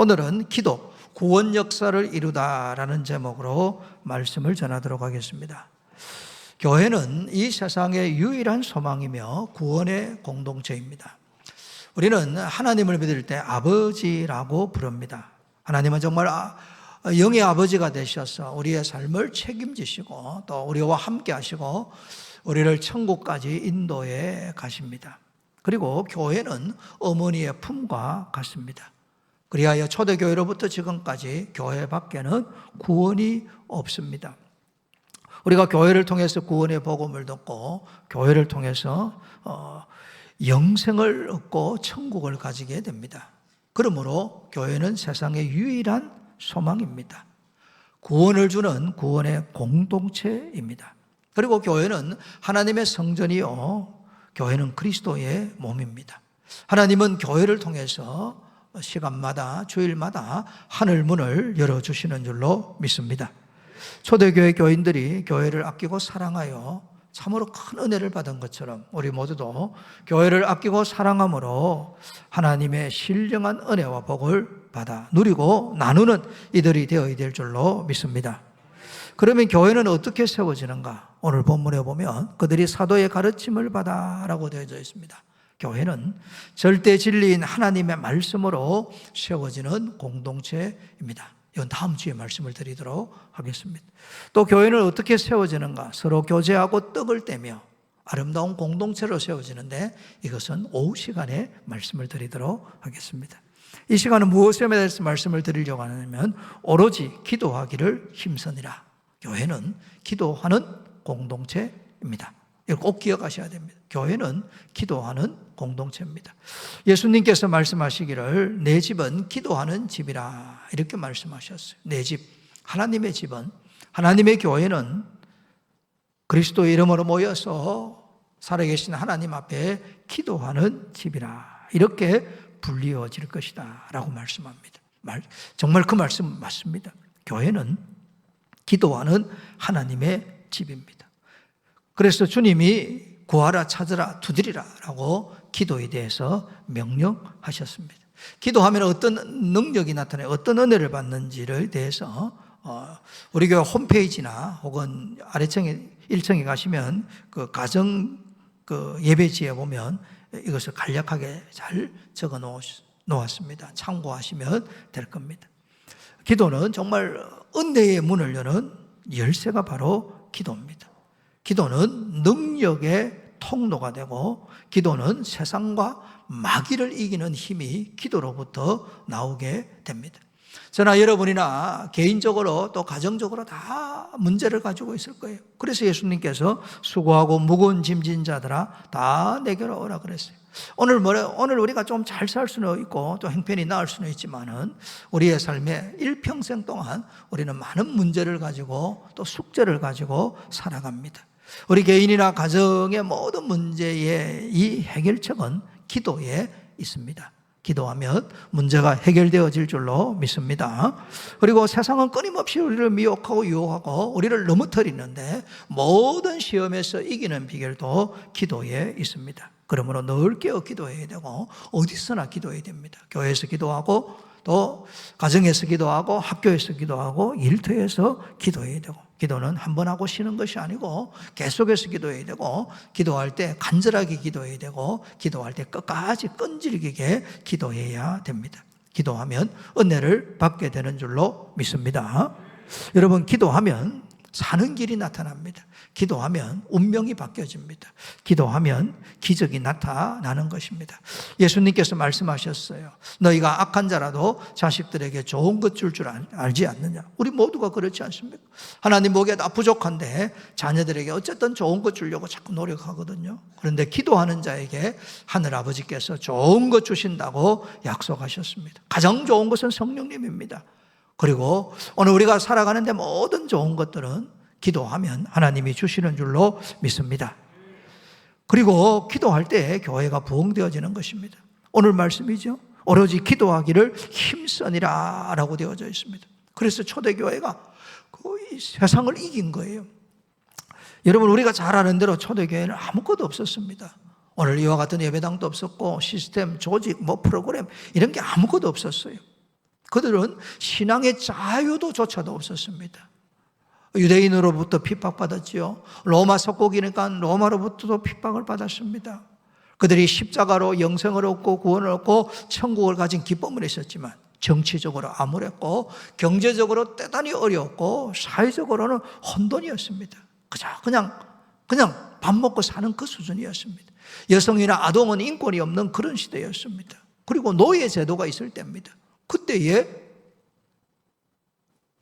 오늘은 기도, 구원 역사를 이루다라는 제목으로 말씀을 전하도록 하겠습니다. 교회는 이 세상의 유일한 소망이며 구원의 공동체입니다. 우리는 하나님을 믿을 때 아버지라고 부릅니다. 하나님은 정말 영의 아버지가 되셔서 우리의 삶을 책임지시고 또 우리와 함께 하시고 우리를 천국까지 인도해 가십니다. 그리고 교회는 어머니의 품과 같습니다. 그리하여 초대교회로부터 지금까지 교회 밖에는 구원이 없습니다. 우리가 교회를 통해서 구원의 복음을 듣고 교회를 통해서 영생을 얻고 천국을 가지게 됩니다. 그러므로 교회는 세상의 유일한 소망입니다. 구원을 주는 구원의 공동체입니다. 그리고 교회는 하나님의 성전이요, 교회는 그리스도의 몸입니다. 하나님은 교회를 통해서 시간마다 주일마다 하늘 문을 열어주시는 줄로 믿습니다. 초대교회 교인들이 교회를 아끼고 사랑하여 참으로 큰 은혜를 받은 것처럼 우리 모두도 교회를 아끼고 사랑함으로 하나님의 신령한 은혜와 복을 받아 누리고 나누는 이들이 되어야 될 줄로 믿습니다. 그러면 교회는 어떻게 세워지는가? 오늘 본문에 보면 그들이 사도의 가르침을 받아라고 되어져 있습니다. 교회는 절대 진리인 하나님의 말씀으로 세워지는 공동체입니다. 이건 다음 주에 말씀을 드리도록 하겠습니다. 또 교회는 어떻게 세워지는가? 서로 교제하고 떡을 떼며 아름다운 공동체로 세워지는데 이것은 오후 시간에 말씀을 드리도록 하겠습니다. 이 시간은 무엇에 대해서 말씀을 드리려고 하냐면 오로지 기도하기를 힘쓰니라. 교회는 기도하는 공동체입니다. 이거 꼭 기억하셔야 됩니다. 교회는 기도하는 공동체입니다. 예수님께서 말씀하시기를 내 집은 기도하는 집이라 이렇게 말씀하셨어요. 내 집, 하나님의 집은, 하나님의 교회는 그리스도의 이름으로 모여서 살아계신 하나님 앞에 기도하는 집이라 이렇게 불리어질 것이다 라고 말씀합니다. 정말 그 말씀 맞습니다. 교회는 기도하는 하나님의 집입니다. 그래서 주님이 구하라 찾으라 두드리라 라고 기도에 대해서 명령하셨습니다. 기도하면 어떤 능력이 나타나요? 어떤 은혜를 받는지를 대해서 우리 교회 홈페이지나 혹은 아래층에 1층에 가시면 그 가정 그 예배지에 보면 이것을 간략하게 잘 적어 놓았습니다. 참고하시면 될 겁니다. 기도는 정말 은혜의 문을 여는 열쇠가 바로 기도입니다. 기도는 능력의 통로가 되고 기도는 세상과 마귀를 이기는 힘이 기도로부터 나오게 됩니다. 저나 여러분이나 개인적으로 또 가정적으로 다 문제를 가지고 있을 거예요. 그래서 예수님께서 수고하고 무거운 짐진 자들아 다 내게로 오라 그랬어요. 오늘 우리가 좀 잘 살 수는 있고 또 형편이 나을 수는 있지만은 우리의 삶에 일평생 동안 우리는 많은 문제를 가지고 또 숙제를 가지고 살아갑니다. 우리 개인이나 가정의 모든 문제의 이 해결책은 기도에 있습니다. 기도하면 문제가 해결되어질 줄로 믿습니다. 그리고 세상은 끊임없이 우리를 미혹하고 유혹하고 우리를 넘어뜨리는데 모든 시험에서 이기는 비결도 기도에 있습니다. 그러므로 늘 깨어 기도해야 되고 어디서나 기도해야 됩니다. 교회에서 기도하고 또 가정에서 기도하고 학교에서 기도하고 일터에서 기도해야 되고 기도는 한 번 하고 쉬는 것이 아니고 계속해서 기도해야 되고 기도할 때 간절하게 기도해야 되고 기도할 때 끝까지 끈질기게 기도해야 됩니다. 기도하면 은혜를 받게 되는 줄로 믿습니다. 여러분 기도하면 사는 길이 나타납니다. 기도하면 운명이 바뀌어집니다. 기도하면 기적이 나타나는 것입니다. 예수님께서 말씀하셨어요. 너희가 악한 자라도 자식들에게 좋은 것 줄 알지 않느냐. 우리 모두가 그렇지 않습니까? 하나님 보기에 다 부족한데 자녀들에게 어쨌든 좋은 것 주려고 자꾸 노력하거든요. 그런데 기도하는 자에게 하늘아버지께서 좋은 것 주신다고 약속하셨습니다. 가장 좋은 것은 성령님입니다. 그리고 오늘 우리가 살아가는데 모든 좋은 것들은 기도하면 하나님이 주시는 줄로 믿습니다. 그리고 기도할 때 교회가 부흥되어지는 것입니다. 오늘 말씀이죠. 오로지 기도하기를 힘쓰니라 라고 되어져 있습니다. 그래서 초대교회가 거의 세상을 이긴 거예요. 여러분 우리가 잘 아는 대로 초대교회는 아무것도 없었습니다. 오늘 이와 같은 예배당도 없었고 시스템, 조직, 프로그램 이런 게 아무것도 없었어요. 그들은 신앙의 자유도 조차도 없었습니다. 유대인으로부터 핍박받았지요. 로마 속국이니까 로마로부터도 핍박을 받았습니다. 그들이 십자가로 영생을 얻고 구원을 얻고 천국을 가진 기쁨을 했었지만 정치적으로 암울했고 경제적으로 대단히 어려웠고 사회적으로는 혼돈이었습니다. 그냥 밥 먹고 사는 그 수준이었습니다. 여성이나 아동은 인권이 없는 그런 시대였습니다. 그리고 노예 제도가 있을 때입니다.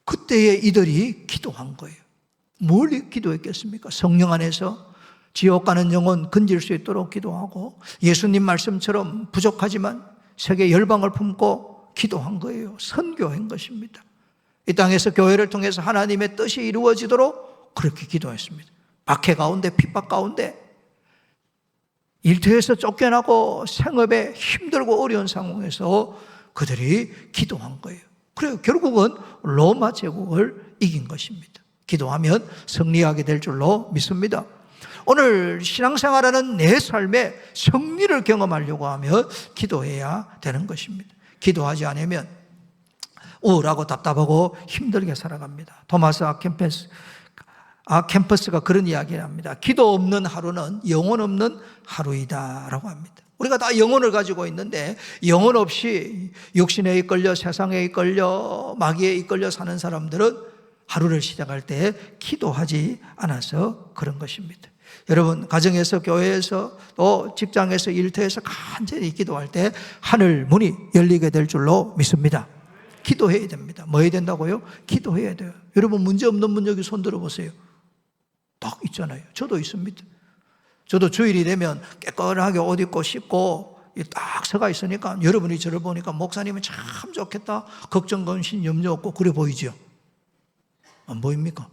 그때에 이들이 기도한 거예요. 뭘 기도했겠습니까? 성령 안에서 지옥 가는 영혼 건질 수 있도록 기도하고 예수님 말씀처럼 부족하지만 세계 열방을 품고 기도한 거예요. 선교한 것입니다. 이 땅에서 교회를 통해서 하나님의 뜻이 이루어지도록 그렇게 기도했습니다. 박해 가운데 핍박 가운데 일터에서 쫓겨나고 생업에 힘들고 어려운 상황에서 그들이 기도한 거예요. 그래요. 결국은 로마 제국을 이긴 것입니다. 기도하면 승리하게 될 줄로 믿습니다. 오늘 신앙생활하는 내 삶에 승리를 경험하려고 하면 기도해야 되는 것입니다. 기도하지 않으면 우울하고 답답하고 힘들게 살아갑니다. 토마스 캠퍼스가 그런 이야기를 합니다. 기도 없는 하루는 영혼 없는 하루이다라고 합니다. 우리가 다 영혼을 가지고 있는데 영혼 없이 육신에 이끌려 세상에 이끌려 마귀에 이끌려 사는 사람들은 하루를 시작할 때 기도하지 않아서 그런 것입니다. 여러분 가정에서 교회에서 또 직장에서 일터에서 간절히 기도할 때 하늘 문이 열리게 될 줄로 믿습니다. 기도해야 됩니다. 뭐 해야 된다고요? 기도해야 돼요. 여러분 문제 없는 분 여기 손 들어보세요. 딱 있잖아요. 저도 있습니다. 저도 주일이 되면 깨끗하게 옷 입고 씻고 딱 서가 있으니까 여러분이 저를 보니까 목사님은 참 좋겠다. 걱정, 근심, 염려 없고 그래 보이죠? 안 보입니까?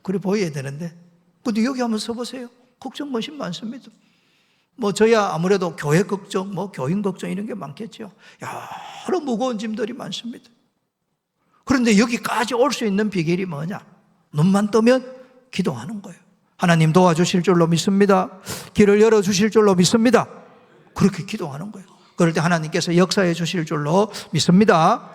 그래 보여야 되는데 근데 여기 한번 서보세요. 걱정, 근심 많습니다. 뭐 저야 아무래도 교회 걱정, 뭐 교인 걱정 이런 게 많겠죠. 여러 무거운 짐들이 많습니다. 그런데 여기까지 올 수 있는 비결이 뭐냐? 눈만 뜨면 기도하는 거예요. 하나님 도와주실 줄로 믿습니다. 길을 열어주실 줄로 믿습니다. 그렇게 기도하는 거예요. 그럴 때 하나님께서 역사해 주실 줄로 믿습니다.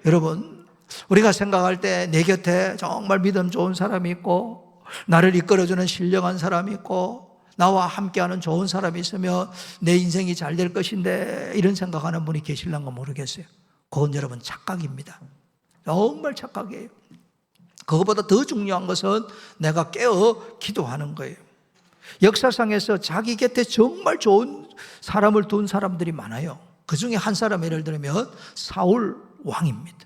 여러분 우리가 생각할 때 내 곁에 정말 믿음 좋은 사람이 있고 나를 이끌어주는 신령한 사람이 있고 나와 함께하는 좋은 사람이 있으면 내 인생이 잘 될 것인데 이런 생각하는 분이 계실런가 모르겠어요. 그건 여러분 착각입니다. 정말 착각이에요. 그것보다 더 중요한 것은 내가 깨어 기도하는 거예요. 역사상에서 자기 곁에 정말 좋은 사람을 둔 사람들이 많아요. 그 중에 한 사람 예를 들면 사울 왕입니다.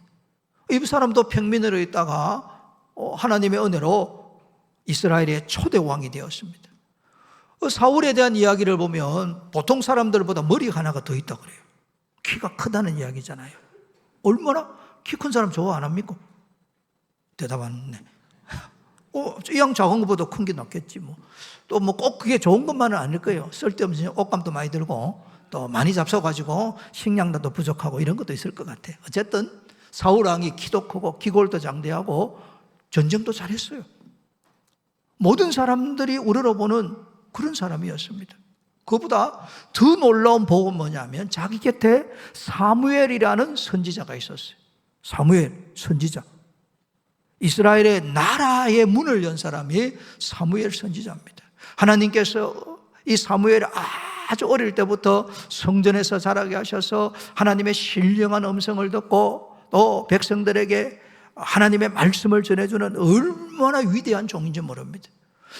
이 사람도 평민으로 있다가 하나님의 은혜로 이스라엘의 초대 왕이 되었습니다. 사울에 대한 이야기를 보면 보통 사람들보다 머리가 하나가 더 있다고 그래요. 키가 크다는 이야기잖아요. 얼마나 키 큰 사람 좋아 안 합니까? 대답 안 했네. 이왕 작은 것보다 큰 게 낫겠지 뭐. 또 뭐 꼭 그게 좋은 것만은 아닐 거예요. 쓸데없는 옷감도 많이 들고 또 많이 잡숴가지고 식량도 부족하고 이런 것도 있을 것 같아요. 어쨌든 사울 왕이 키도 크고 기골도 장대하고 전쟁도 잘했어요. 모든 사람들이 우러러보는 그런 사람이었습니다. 그보다 더 놀라운 복은 뭐냐면 자기 곁에 사무엘이라는 선지자가 있었어요. 사무엘 선지자. 이스라엘의 나라의 문을 연 사람이 사무엘 선지자입니다. 하나님께서 이 사무엘을 아주 어릴 때부터 성전에서 자라게 하셔서 하나님의 신령한 음성을 듣고 또 백성들에게 하나님의 말씀을 전해주는 얼마나 위대한 종인지 모릅니다.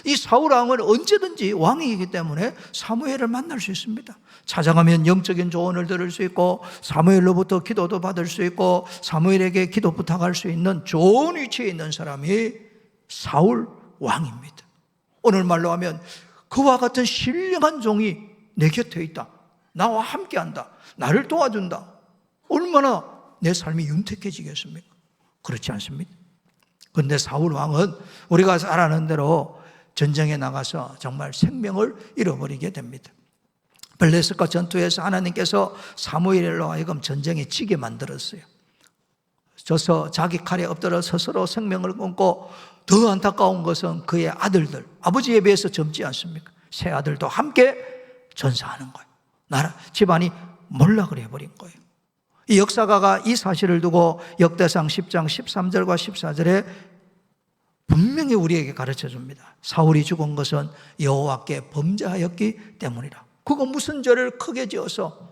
이 사울 왕은 언제든지 왕이기 때문에 사무엘을 만날 수 있습니다. 찾아가면 영적인 조언을 들을 수 있고 사무엘로부터 기도도 받을 수 있고 사무엘에게 기도 부탁할 수 있는 좋은 위치에 있는 사람이 사울 왕입니다. 오늘 말로 하면 그와 같은 신령한 종이 내 곁에 있다. 나와 함께한다. 나를 도와준다. 얼마나 내 삶이 윤택해지겠습니까? 그렇지 않습니까? 그런데 사울 왕은 우리가 잘 아는 대로 전쟁에 나가서 정말 생명을 잃어버리게 됩니다. 블레셋과 전투에서 하나님께서 사무엘로 하여금 전쟁에 지게 만들었어요. 져서 자기 칼에 엎드려 스스로 생명을 끊고 더 안타까운 것은 그의 아들들, 아버지에 비해서 젊지 않습니까? 세 아들도 함께 전사하는 거예요. 나라 집안이 몰락을 해버린 거예요. 이 역사가가 이 사실을 두고 역대상 10장 13절과 14절에 분명히 우리에게 가르쳐 줍니다. 사울이 죽은 것은 여호와께 범죄하였기 때문이라. 그거 무슨 죄를 크게 지어서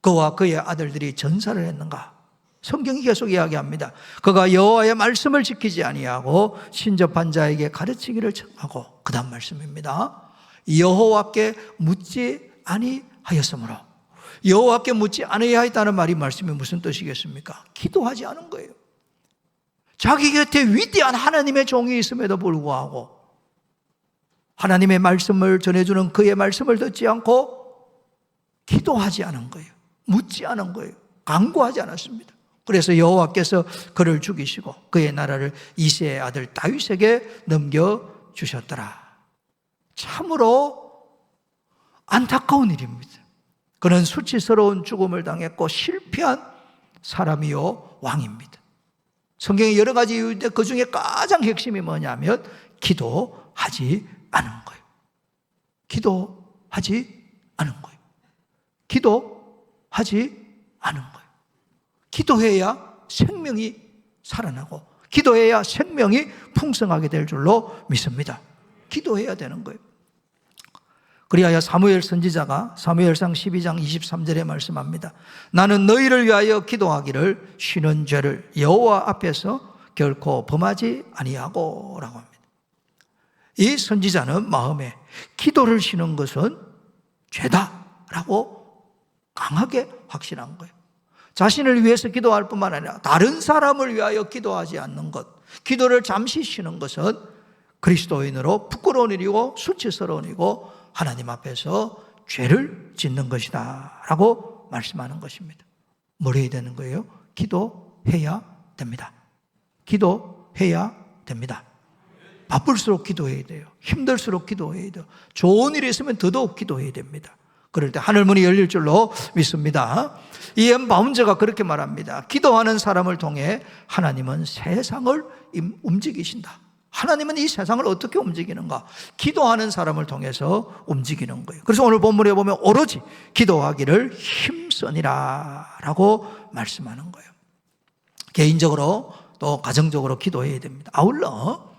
그와 그의 아들들이 전사를 했는가? 성경이 계속 이야기합니다. 그가 여호와의 말씀을 지키지 아니하고 신접한 자에게 가르치기를 청하고, 그 다음 말씀입니다. 여호와께 묻지 아니하였으므로. 여호와께 묻지 아니하였다는 말씀이 무슨 뜻이겠습니까? 기도하지 않은 거예요. 자기 곁에 위대한 하나님의 종이 있음에도 불구하고 하나님의 말씀을 전해주는 그의 말씀을 듣지 않고 기도하지 않은 거예요. 묻지 않은 거예요. 간구하지 않았습니다. 그래서 여호와께서 그를 죽이시고 그의 나라를 이새의 아들 다윗에게 넘겨주셨더라. 참으로 안타까운 일입니다. 그는 수치스러운 죽음을 당했고 실패한 사람이요 왕입니다. 성경에 여러 가지 이유인데 그 중에 가장 핵심이 뭐냐면 기도하지 않은 거예요. 기도하지 않은 거예요. 기도하지 않은 거예요. 기도해야 생명이 살아나고 기도해야 생명이 풍성하게 될 줄로 믿습니다. 기도해야 되는 거예요. 그리하여 사무엘 선지자가 사무엘상 12장 23절에 말씀합니다. 나는 너희를 위하여 기도하기를 쉬는 죄를 여호와 앞에서 결코 범하지 아니하고 라고 합니다. 이 선지자는 마음에 기도를 쉬는 것은 죄다라고 강하게 확신한 거예요. 자신을 위해서 기도할 뿐만 아니라 다른 사람을 위하여 기도하지 않는 것, 기도를 잠시 쉬는 것은 그리스도인으로 부끄러운 일이고 수치스러운 일이고 하나님 앞에서 죄를 짓는 것이다 라고 말씀하는 것입니다. 뭘 해야 되는 거예요? 기도해야 됩니다. 기도해야 됩니다. 바쁠수록 기도해야 돼요. 힘들수록 기도해야 돼요. 좋은 일이 있으면 더더욱 기도해야 됩니다. 그럴 때 하늘문이 열릴 줄로 믿습니다. 이엠 바운저가 그렇게 말합니다. 기도하는 사람을 통해 하나님은 세상을 움직이신다. 하나님은 이 세상을 어떻게 움직이는가? 기도하는 사람을 통해서 움직이는 거예요. 그래서 오늘 본문에 보면 오로지 기도하기를 힘쓰니라 라고 말씀하는 거예요. 개인적으로 또 가정적으로 기도해야 됩니다. 아울러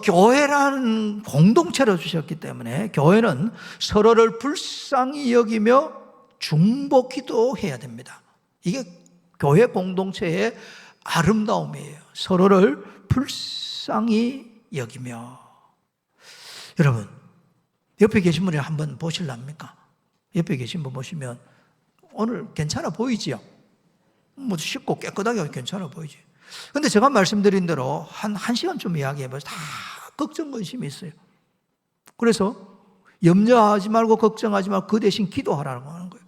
교회라는 공동체로 주셨기 때문에 교회는 서로를 불쌍히 여기며 중보 기도해야 됩니다. 이게 교회 공동체의 아름다움이에요. 서로를 불쌍히 여기며. 여러분, 옆에 계신 분을 한번 보실랍니까? 옆에 계신 분 보시면 오늘 괜찮아 보이지요? 뭐 씻고 깨끗하게 괜찮아 보이지. 근데 제가 말씀드린 대로 한 시간쯤 이야기해봐서 다 걱정, 근심이 있어요. 그래서 염려하지 말고 걱정하지 말고 그 대신 기도하라고 하는 거예요.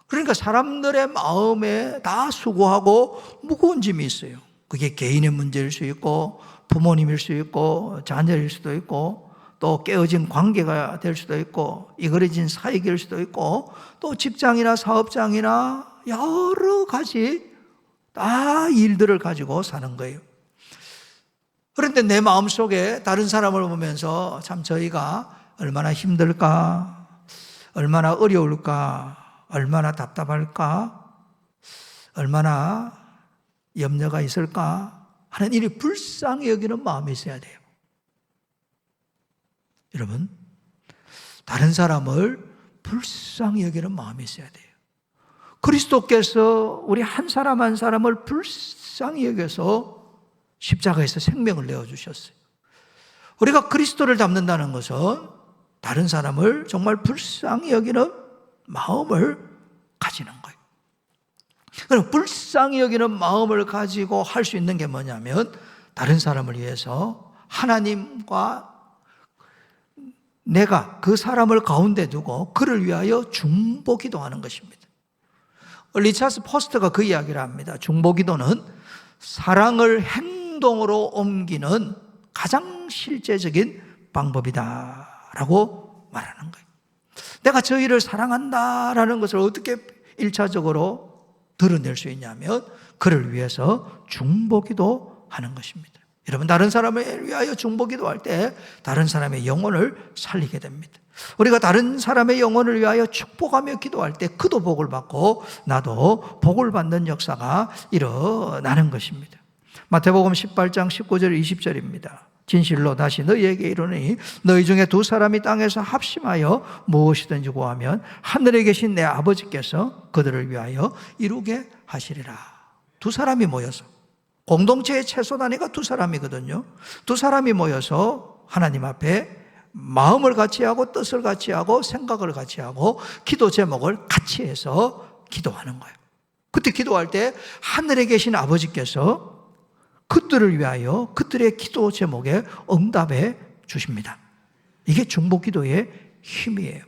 그러니까 사람들의 마음에 다 수고하고 무거운 짐이 있어요. 그게 개인의 문제일 수 있고 부모님일 수 있고 자녀일 수도 있고 또 깨어진 관계가 될 수도 있고 이그러진 사역일 수도 있고 또 직장이나 사업장이나 여러 가지 다 일들을 가지고 사는 거예요. 그런데 내 마음속에 다른 사람을 보면서 참 저희가 얼마나 힘들까, 얼마나 어려울까, 얼마나 답답할까, 얼마나 염려가 있을까 하는 일이 불쌍히 여기는 마음이 있어야 돼요. 여러분, 다른 사람을 불쌍히 여기는 마음이 있어야 돼요. 그리스도께서 우리 한 사람 한 사람을 불쌍히 여겨서 십자가에서 생명을 내어주셨어요. 우리가 그리스도를 닮는다는 것은 다른 사람을 정말 불쌍히 여기는 마음을 가지는 거예요. 그럼 불쌍히 여기는 마음을 가지고 할 수 있는 게 뭐냐면 다른 사람을 위해서 하나님과 내가 그 사람을 가운데 두고 그를 위하여 중보기도하는 것입니다. 리차드 포스터가 그 이야기를 합니다. 중보기도는 사랑을 행동으로 옮기는 가장 실제적인 방법이다 라고 말하는 거예요. 내가 저 일을 사랑한다라는 것을 어떻게 1차적으로 드러낼 수 있냐면 그를 위해서 중보기도하는 것입니다. 여러분, 다른 사람을 위하여 중보기도할 때 다른 사람의 영혼을 살리게 됩니다. 우리가 다른 사람의 영혼을 위하여 축복하며 기도할 때 그도 복을 받고 나도 복을 받는 역사가 일어나는 것입니다. 마태복음 18장 19절 20절입니다. 진실로 다시 너희에게 이르노니 너희 중에 두 사람이 땅에서 합심하여 무엇이든지 구하면 하늘에 계신 내 아버지께서 그들을 위하여 이루게 하시리라. 두 사람이 모여서, 공동체의 최소 단위가 두 사람이거든요. 두 사람이 모여서 하나님 앞에 마음을 같이 하고 뜻을 같이 하고 생각을 같이 하고 기도 제목을 같이 해서 기도하는 거예요. 그때 기도할 때 하늘에 계신 아버지께서 그들을 위하여 그들의 기도 제목에 응답해 주십니다. 이게 중보기도의 힘이에요.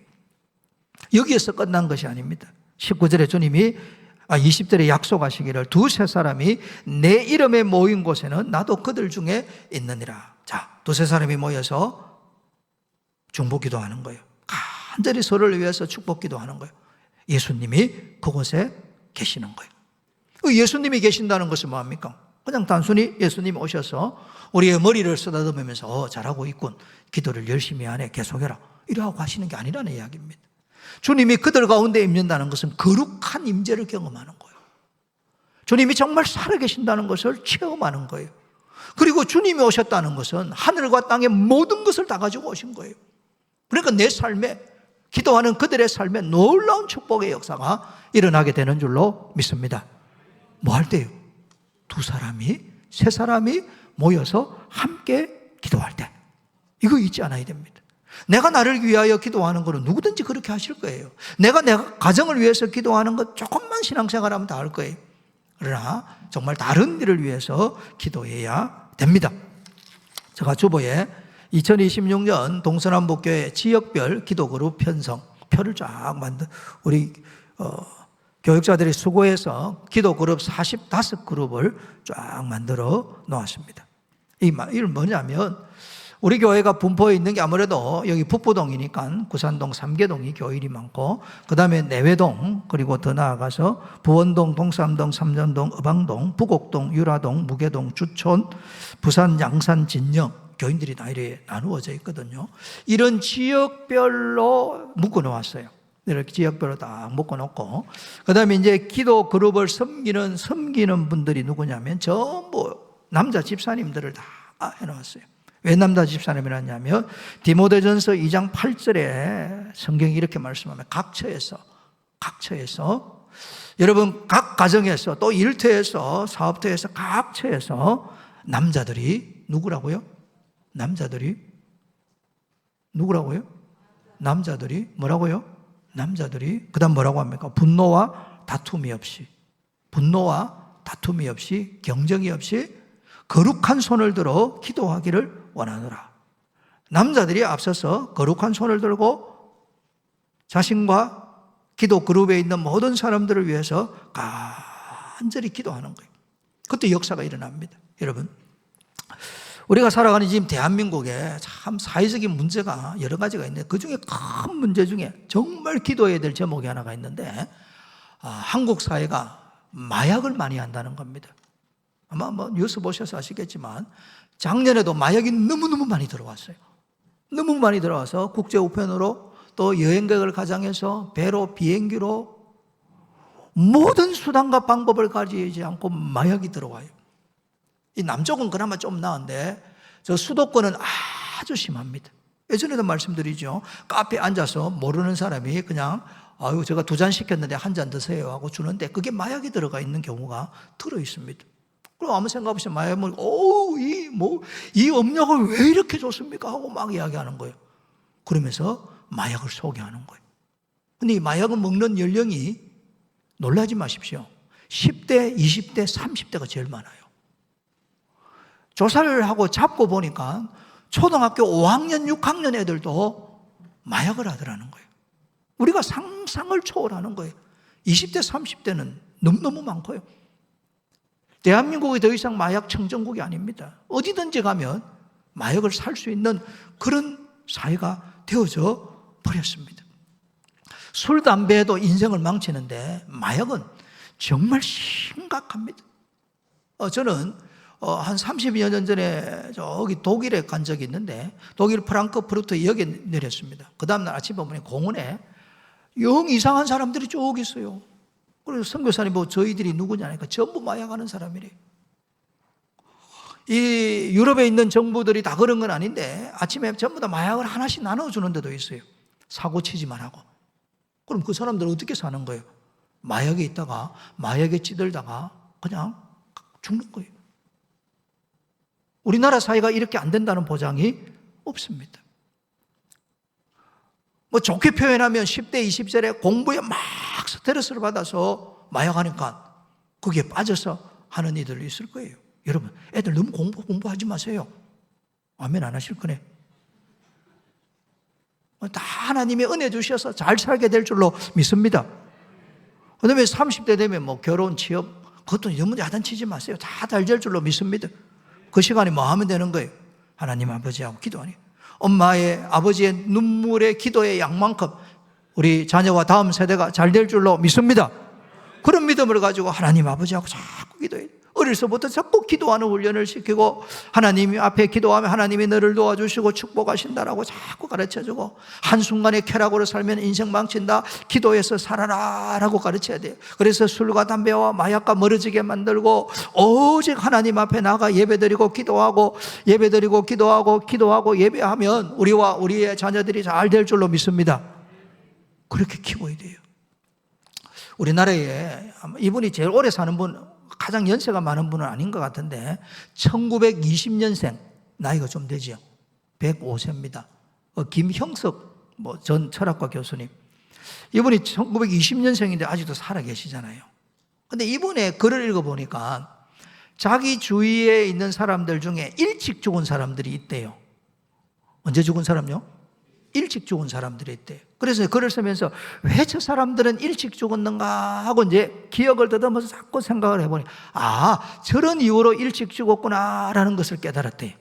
여기에서 끝난 것이 아닙니다. 19절에 주님이 20절에 약속하시기를 두세 사람이 내 이름에 모인 곳에는 나도 그들 중에 있느니라. 자, 두세 사람이 모여서 중보기도하는 거예요. 간절히 서로를 위해서 축복기도하는 거예요. 예수님이 그곳에 계시는 거예요. 예수님이 계신다는 것은 뭐합니까? 그냥 단순히 예수님이 오셔서 우리의 머리를 쓰다듬으면서 잘하고 있군, 기도를 열심히 하네, 계속해라, 이러고 하시는 게 아니라는 이야기입니다. 주님이 그들 가운데 임는다는 것은 거룩한 임재를 경험하는 거예요. 주님이 정말 살아계신다는 것을 체험하는 거예요. 그리고 주님이 오셨다는 것은 하늘과 땅의 모든 것을 다 가지고 오신 거예요. 그러니까 내 삶에, 기도하는 그들의 삶에 놀라운 축복의 역사가 일어나게 되는 줄로 믿습니다. 뭐 할 때요? 두 사람이, 세 사람이 모여서 함께 기도할 때, 이거 잊지 않아야 됩니다. 내가 나를 위하여 기도하는 것은 누구든지 그렇게 하실 거예요. 내가 가정을 위해서 기도하는 것 조금만 신앙생활하면 다 할 거예요. 그러나 정말 다른 일을 위해서 기도해야 됩니다. 제가 주보에 2026년 동서남북교회 지역별 기도그룹 편성표를 쫙 만든, 우리 교육자들이 수고해서 기도그룹 45그룹을 쫙 만들어 놓았습니다. 이건 뭐냐면, 우리 교회가 분포해 있는 게 아무래도 여기 북부동이니까 구산동, 삼계동이 교인이 많고, 그 다음에 내외동, 그리고 더 나아가서 부원동, 동삼동, 삼전동, 의방동, 부곡동, 유라동, 무계동, 주촌, 부산, 양산, 진영, 교인들이 다 이렇게 나누어져 있거든요. 이런 지역별로 묶어 놓았어요. 이렇게 지역별로 딱 묶어 놓고, 그 다음에 이제 기도 그룹을 섬기는 분들이 누구냐면 전부 남자 집사님들을 다 해놓았어요. 왜 남자 집사님이라냐면 디모데전서 2장 8절에 성경이 이렇게 말씀하면 각처에서 여러분, 각 가정에서, 또 일터에서, 사업터에서, 각처에서 남자들이 누구라고요? 남자들이 뭐라고요? 남자들이 그 다음 뭐라고 합니까? 분노와 다툼이 없이, 경쟁이 없이 거룩한 손을 들어 기도하기를 원하노라. 남자들이 앞서서 거룩한 손을 들고 자신과 기도 그룹에 있는 모든 사람들을 위해서 간절히 기도하는 거예요. 그때 역사가 일어납니다. 여러분, 우리가 살아가는 지금 대한민국에 참 사회적인 문제가 여러 가지가 있는데, 그 중에 큰 문제 중에 정말 기도해야 될 제목이 하나가 있는데, 한국 사회가 마약을 많이 한다는 겁니다. 아마 뉴스 보셔서 아시겠지만 작년에도 마약이 너무너무 많이 들어왔어요. 너무 많이 들어와서 국제 우편으로, 또 여행객을 가장해서 배로, 비행기로 모든 수단과 방법을 가리지 않고 마약이 들어와요. 이 남쪽은 그나마 좀 나은데 저 수도권은 아주 심합니다. 예전에도 말씀드리죠. 카페에 앉아서 모르는 사람이 그냥 아유 제가 2잔 시켰는데 1잔 드세요 하고 주는데 그게 마약이 들어가 있는 경우가 들어 있습니다. 그럼 아무 생각 없이 마약 먹고 이 음료를 왜 이렇게 좋습니까 하고 막 이야기하는 거예요. 그러면서 마약을 소개하는 거예요. 근데 이 마약을 먹는 연령이 놀라지 마십시오. 10대, 20대, 30대가 제일 많아요. 조사를 하고 잡고 보니까 초등학교 5학년, 6학년 애들도 마약을 하더라는 거예요. 우리가 상상을 초월하는 거예요. 20대, 30대는 너무너무 많고요. 대한민국이 더 이상 마약 청정국이 아닙니다. 어디든지 가면 마약을 살 수 있는 그런 사회가 되어져 버렸습니다. 술, 담배도 인생을 망치는데 마약은 정말 심각합니다. 저는 한 30여 년 전에 저기 독일에 간 적이 있는데 독일 프랑크푸르트 역에 내렸습니다. 그 다음날 아침에 보니 공원에 영 이상한 사람들이 쭉 있어요. 그래서 선교사님 뭐 저희들이 누구냐니까 전부 마약하는 사람이래. 이 유럽에 있는 정부들이 다 그런 건 아닌데 아침에 전부 다 마약을 하나씩 나눠주는 데도 있어요. 사고 치지만 하고. 그럼 그 사람들은 어떻게 사는 거예요? 마약에 있다가 마약에 찌들다가 그냥 죽는 거예요. 우리나라 사회가 이렇게 안 된다는 보장이 없습니다. 뭐 좋게 표현하면 10대, 20살에 공부에 막 스트레스를 받아서 마약하니까 거기에 빠져서 하는 이들이 있을 거예요. 여러분, 애들 너무 공부하지 마세요. 아멘 안 하실 거네. 다 하나님의 은혜 주셔서 잘 살게 될 줄로 믿습니다. 그 다음에 30대 되면 뭐 결혼, 취업, 그것도 너무 야단치지 마세요. 다 잘 될 줄로 믿습니다. 그 시간에 뭐 하면 되는 거예요? 하나님 아버지하고 기도하니. 엄마의, 아버지의 눈물의 기도의 양만큼 우리 자녀와 다음 세대가 잘 될 줄로 믿습니다. 그런 믿음을 가지고 하나님 아버지하고 자꾸 기도해요. 어릴 때부터 자꾸 기도하는 훈련을 시키고 하나님 앞에 기도하면 하나님이 너를 도와주시고 축복하신다라고 자꾸 가르쳐주고 한순간에 쾌락으로 살면 인생 망친다. 기도해서 살아라 라고 가르쳐야 돼요. 그래서 술과 담배와 마약과 멀어지게 만들고 오직 하나님 앞에 나가 예배드리고 기도하고 예배드리고 기도하고 예배하면 우리와 우리의 자녀들이 잘 될 줄로 믿습니다. 그렇게 키워야 돼요. 우리나라에 이분이 제일 오래 사는 분, 가장 연세가 많은 분은 아닌 것 같은데 1920년생, 나이가 좀 되죠. 105세입니다. 김형석 전 철학과 교수님. 이분이 1920년생인데 아직도 살아계시잖아요. 근데 이분의 글을 읽어보니까 자기 주위에 있는 사람들 중에 일찍 죽은 사람들이 있대요. 언제 죽은 사람요? 일찍 죽은 사람들이 있대요. 그래서 글을 쓰면서 왜 저 사람들은 일찍 죽었는가 하고 이제 기억을 더듬어서 자꾸 생각을 해보니 저런 이유로 일찍 죽었구나라는 것을 깨달았대요.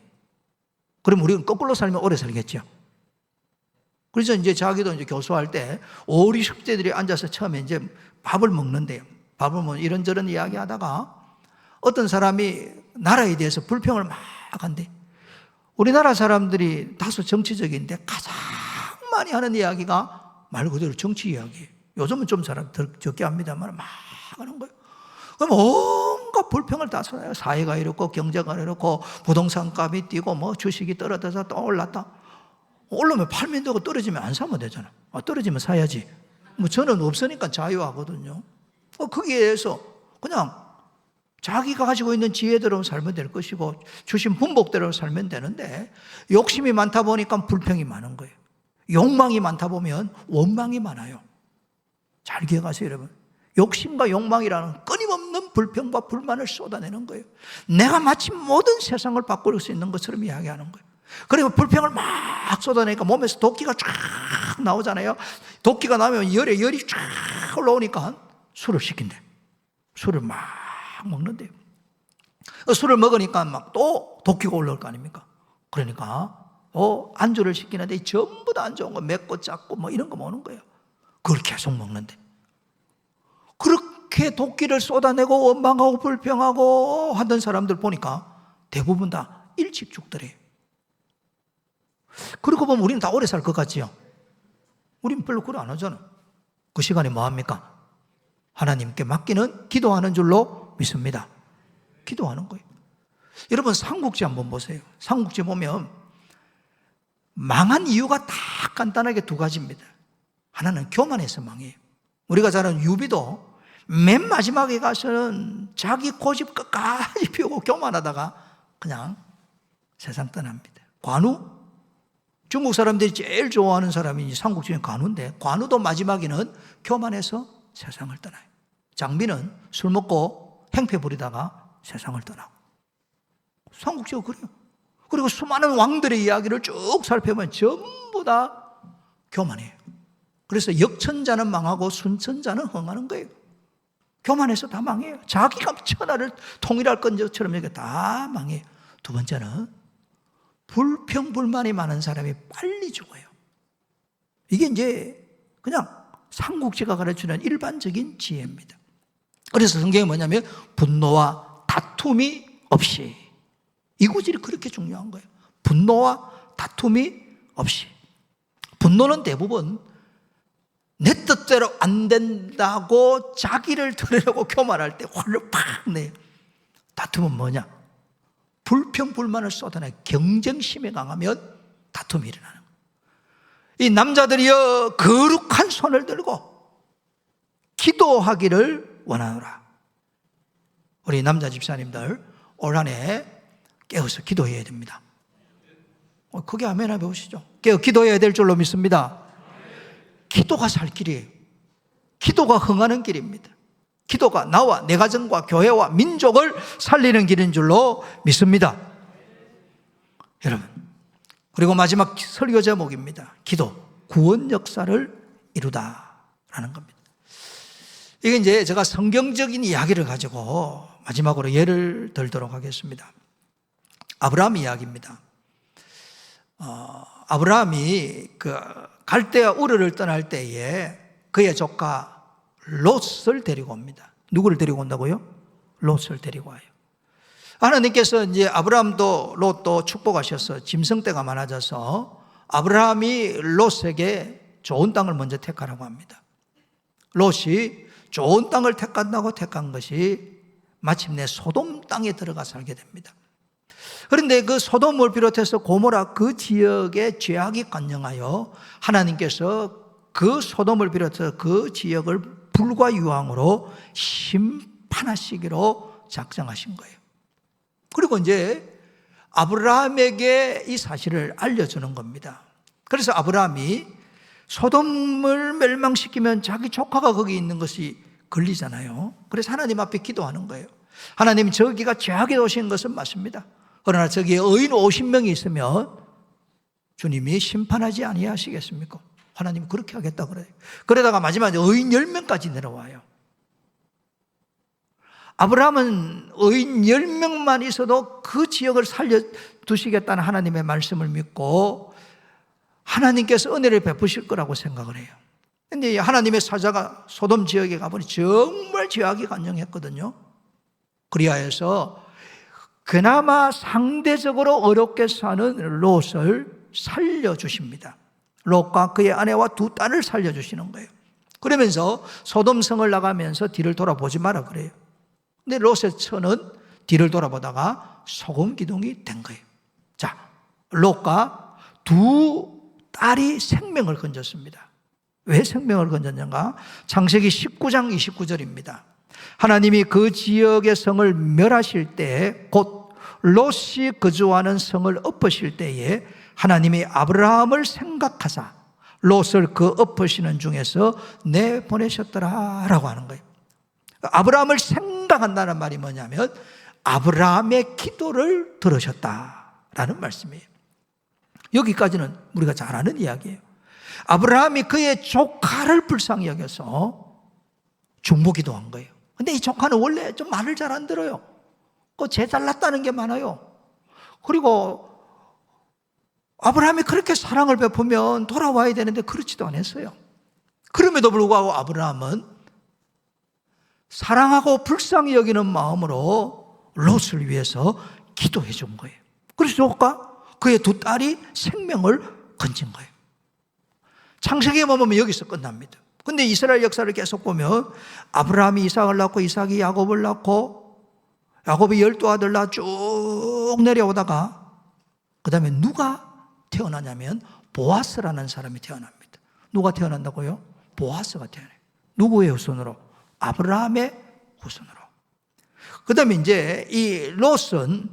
그럼 우리는 거꾸로 살면 오래 살겠죠. 그래서 이제 자기도 이제 교수할 때 5, 60대들이 앉아서 처음에 이제 밥을 먹는데요. 밥을 뭐 이런저런 이야기 하다가 어떤 사람이 나라에 대해서 불평을 막 한대. 우리나라 사람들이 다소 정치적인데 가장 많이 하는 이야기가 말 그대로 정치 이야기예요. 요즘은 좀 사람 적게 합니다만 막 하는 거예요. 그럼 온갖 불평을 다 써요. 사회가 이렇고 경제가 이렇고 부동산 값이 뛰고 뭐 주식이 떨어져서 또 올랐다. 올라면 팔면 되고 떨어지면 안 사면 되잖아. 떨어지면 사야지. 뭐 저는 없으니까 자유하거든요. 거기에 대해서 그냥 자기가 가지고 있는 지혜대로 살면 될 것이고 주신 분복대로 살면 되는데 욕심이 많다 보니까 불평이 많은 거예요. 욕망이 많다 보면 원망이 많아요. 잘 기억하세요, 여러분. 욕심과 욕망이라는 끊임없는 불평과 불만을 쏟아내는 거예요. 내가 마치 모든 세상을 바꿀 수 있는 것처럼 이야기하는 거예요. 그리고 불평을 막 쏟아내니까 몸에서 도끼가 쫙 나오잖아요. 도끼가 나오면 열이 쫙 올라오니까 술을 시킨대. 술을 막 먹는데요. 술을 먹으니까 막 또 도끼가 올라올 거 아닙니까? 그러니까 안주를 시키는데 전부 다 안 좋은 거 맵고 짭고 뭐 이런 거 먹는 거예요. 그걸 계속 먹는데 그렇게 도끼를 쏟아내고 원망하고 불평하고 하던 사람들 보니까 대부분 다 일찍 죽더래요. 그러고 보면 우리는 다 오래 살 것 같지요? 우리는 별로 그래 안 하잖아. 그 시간에 뭐 합니까? 하나님께 맡기는 기도하는 줄로 믿습니다. 기도하는 거예요. 여러분 삼국지 한번 보세요. 삼국지 보면 망한 이유가 다 간단하게 두 가지입니다. 하나는 교만해서 망해요. 우리가 잘 아는 유비도 맨 마지막에 가서는 자기 고집 끝까지 피우고 교만하다가 그냥 세상 떠납니다. 관우? 중국 사람들이 제일 좋아하는 사람이 삼국지의 관우인데 관우도 마지막에는 교만해서 세상을 떠나요. 장비는 술 먹고 행패 부리다가 세상을 떠나고. 삼국지가 그래요. 그리고 수많은 왕들의 이야기를 쭉 살펴보면 전부 다 교만해요. 그래서 역천자는 망하고 순천자는 흥하는 거예요. 교만해서 다 망해요. 자기가 천하를 통일할 것처럼 이렇게 다 망해요. 두 번째는 불평불만이 많은 사람이 빨리 죽어요. 이게 이제 그냥 삼국지가 가르치는 일반적인 지혜입니다. 그래서 성경이 뭐냐면 분노와 다툼이 없이 이 구절이 그렇게 중요한 거예요. 분노와 다툼이 없이. 분노는 대부분 내 뜻대로 안 된다고 자기를 드러내고 교만할 때 화를 팍 내요. 다툼은 뭐냐? 불평, 불만을 쏟아내 경쟁심에 강하면 다툼이 일어나는 거예요. 이 남자들이여 거룩한 손을 들고 기도하기를 원하노라. 우리 남자 집사님들 올 한 해 깨어서 기도해야 됩니다. 그게 아멘 한번 보시죠. 깨어 기도해야 될 줄로 믿습니다. 기도가 살 길이에요. 기도가 흥하는 길입니다. 기도가 나와 내 가정과 교회와 민족을 살리는 길인 줄로 믿습니다. 여러분, 그리고 마지막 설교 제목입니다. 기도, 구원 역사를 이루다라는 겁니다. 이게 이제 제가 성경적인 이야기를 가지고 마지막으로 예를 들도록 하겠습니다. 아브라함 이야기입니다. 아브라함이 갈대아 우르를 떠날 때에 그의 조카 롯을 데리고 옵니다. 누구를 데리고 온다고요? 롯을 데리고 와요. 하나님께서 이제 아브라함도 롯도 축복하셔서 짐승떼가 많아져서 아브라함이 롯에게 좋은 땅을 먼저 택하라고 합니다. 롯이 좋은 땅을 택한다고 택한 것이 마침내 소돔 땅에 들어가 살게 됩니다. 그런데 그 소돔을 비롯해서 고모라 그 지역의 죄악이 관영하여 하나님께서 그 소돔을 비롯해서 그 지역을 불과 유황으로 심판하시기로 작정하신 거예요. 그리고 이제 아브라함에게 이 사실을 알려주는 겁니다. 그래서 아브라함이 소돔을 멸망시키면 자기 조카가 거기 있는 것이 걸리잖아요. 그래서 하나님 앞에 기도하는 거예요. 하나님, 저기가 죄악에 오신 것은 맞습니다. 그러나 저기에 의인 50명이 있으면 주님이 심판하지 아니하시겠습니까? 하나님 그렇게 하겠다 그래요. 그러다가 마지막에 의인 10명까지 내려와요. 아브라함은 의인 10명만 있어도 그 지역을 살려두시겠다는 하나님의 말씀을 믿고 하나님께서 은혜를 베푸실 거라고 생각을 해요. 그런데 하나님의 사자가 소돔 지역에 가보니 정말 죄악이 간영했거든요. 그리하여서 그나마 상대적으로 어렵게 사는 롯을 살려주십니다. 롯과 그의 아내와 두 딸을 살려주시는 거예요. 그러면서 소돔성을 나가면서 뒤를 돌아보지 마라 그래요. 근데 롯의 처는 뒤를 돌아보다가 소금 기둥이 된 거예요. 자, 롯과 두 딸이 생명을 건졌습니다. 왜 생명을 건졌는가? 창세기 19장 29절입니다. 하나님이 그 지역의 성을 멸하실 때, 곧 롯이 거주하는 성을 엎으실 때에 하나님이 아브라함을 생각하사 롯을 그 엎으시는 중에서 내보내셨더라라고 하는 거예요. 아브라함을 생각한다는 말이 뭐냐면 아브라함의 기도를 들으셨다라는 말씀이에요. 여기까지는 우리가 잘 아는 이야기예요. 아브라함이 그의 조카를 불쌍히 여겨서 중보기도한 거예요. 근데 이 조카는 원래 좀 말을 잘 안 들어요. 제 잘났다는 게 많아요. 그리고 아브라함이 그렇게 사랑을 베푸면 돌아와야 되는데 그렇지도 않았어요. 그럼에도 불구하고 아브라함은 사랑하고 불쌍히 여기는 마음으로 롯을 위해서 기도해 준 거예요. 그래서 조카, 그의 두 딸이 생명을 건진 거예요. 창세기에 보면 여기서 끝납니다. 근데 이스라엘 역사를 계속 보면 아브라함이 이삭을 낳고 이삭이 야곱을 낳고 야곱이 12아들 낳아 쭉 내려오다가 그 다음에 누가 태어나냐면 보아스라는 사람이 태어납니다. 누가 태어난다고요? 보아스가 태어나요. 누구의 후손으로? 아브라함의 후손으로. 그 다음에 이제 이 롯은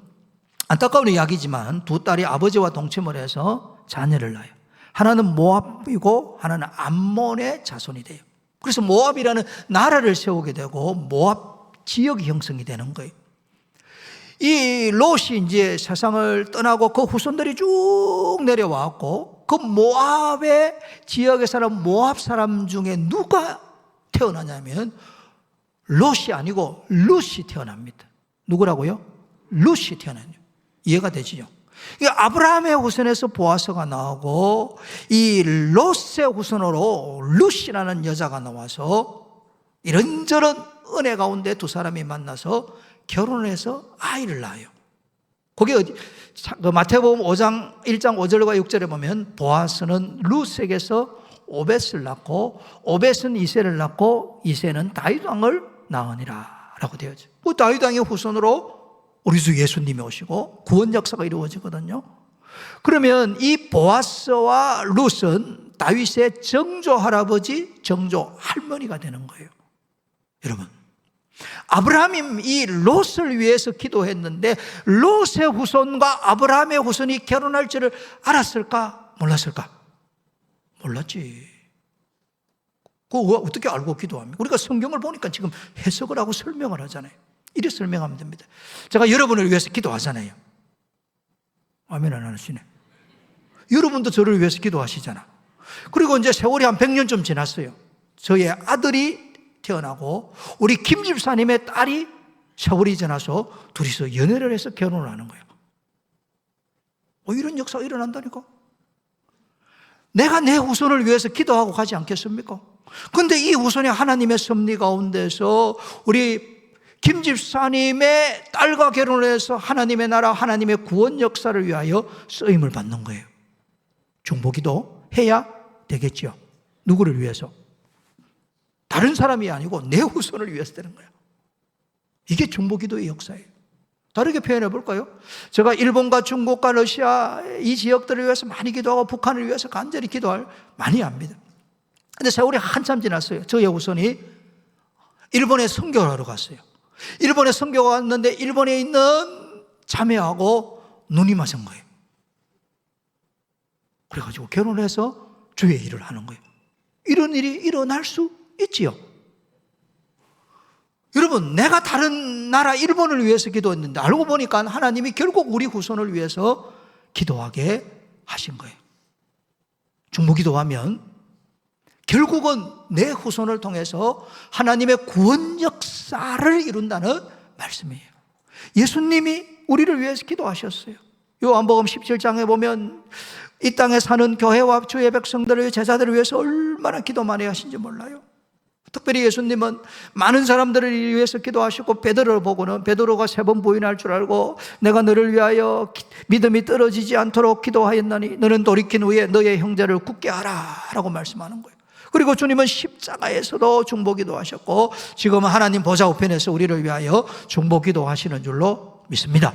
안타까운 이야기지만 두 딸이 아버지와 동침을 해서 자녀를 낳아요. 하나는 모압이고 하나는 암몬의 자손이 돼요. 그래서 모압이라는 나라를 세우게 되고 모압 지역이 형성이 되는 거예요. 이 롯이 이제 세상을 떠나고 그 후손들이 쭉 내려왔고 그 모압의 지역에 사는 모압 사람 중에 누가 태어나냐면 롯이 아니고 룻이 태어납니다. 누구라고요? 룻이 태어나요. 이해가 되시죠? 아브라함의 후손에서 보아스가 나오고 이 롯의 후손으로 룻이라는 여자가 나와서 이런저런 은혜 가운데 두 사람이 만나서 결혼해서 아이를 낳아요. 거기 어디 마태복음 5장 1장 5절과 6절에 보면 보아스는 룻에게서 오벳을 낳고 오벳은 이새를 낳고 이새는 다윗 왕을 낳으니라 라고 되어져. 그 다윗 왕의 후손으로 우리 주 예수님이 오시고 구원 역사가 이루어지거든요. 그러면 이 보아스와 룻은 다윗의 정조 할아버지, 정조 할머니가 되는 거예요. 여러분, 아브라함이 이 롯을 위해서 기도했는데 롯의 후손과 아브라함의 후손이 결혼할 줄을 알았을까? 몰랐을까? 몰랐지. 그거 어떻게 알고 기도합니까? 우리가 성경을 보니까 지금 해석을 하고 설명을 하잖아요. 이렇게 설명하면 됩니다. 제가 여러분을 위해서 기도하잖아요. 아멘 안 하시네. 여러분도 저를 위해서 기도하시잖아. 그리고 이제 세월이 한 100년쯤 지났어요. 저의 아들이 태어나고 우리 김 집사님의 딸이 세월이 지나서 둘이서 연애를 해서 결혼을 하는 거예요. 이런 역사가 일어난다니까. 내가 내 후손을 위해서 기도하고 가지 않겠습니까? 그런데 이 후손이 하나님의 섭리 가운데서 우리 김 집사님의 딸과 결혼을 해서 하나님의 나라, 하나님의 구원 역사를 위하여 쓰임을 받는 거예요. 중보기도 해야 되겠죠. 누구를 위해서? 다른 사람이 아니고 내 후손을 위해서 되는 거예요. 이게 중보기도의 역사예요. 다르게 표현해 볼까요? 제가 일본과 중국과 러시아 이 지역들을 위해서 많이 기도하고 북한을 위해서 간절히 기도할 많이 합니다. 근데 세월이 한참 지났어요. 저의 후손이 일본에 선교를 하러 갔어요. 일본에 선교가 왔는데 일본에 있는 자매하고 눈이 맞은 거예요. 그래가지고 결혼을 해서 주의 일을 하는 거예요. 이런 일이 일어날 수 있지요. 여러분, 내가 다른 나라 일본을 위해서 기도했는데 알고 보니까 하나님이 결국 우리 후손을 위해서 기도하게 하신 거예요. 중보기도하면 결국은 내 후손을 통해서 하나님의 구원 역사를 이룬다는 말씀이에요. 예수님이 우리를 위해서 기도하셨어요. 요한복음 17장에 보면 이 땅에 사는 교회와 주의 백성들을, 제자들을 위해서 얼마나 기도 많이 하신지 몰라요. 특별히 예수님은 많은 사람들을 위해서 기도하시고 베드로를 보고는 베드로가 3번 부인할 줄 알고 내가 너를 위하여 믿음이 떨어지지 않도록 기도하였나니 너는 돌이킨 후에 너의 형제를 굳게 하라 라고 말씀하는 거예요. 그리고 주님은 십자가에서도 중보기도 하셨고 지금 하나님 보좌 우편에서 우리를 위하여 중보기도 하시는 줄로 믿습니다.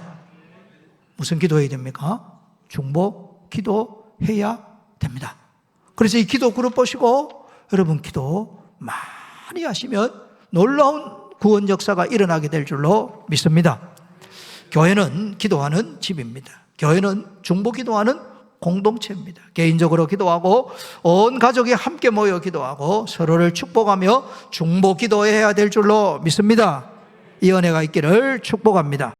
무슨 기도해야 됩니까? 중보기도해야 됩니다. 그래서 이 기도 그룹 보시고 여러분 기도 많이 하시면 놀라운 구원 역사가 일어나게 될 줄로 믿습니다. 교회는 기도하는 집입니다. 교회는 중보기도하는 공동체입니다. 개인적으로 기도하고 온 가족이 함께 모여 기도하고 서로를 축복하며 중보기도해야 될 줄로 믿습니다. 이 은혜가 있기를 축복합니다.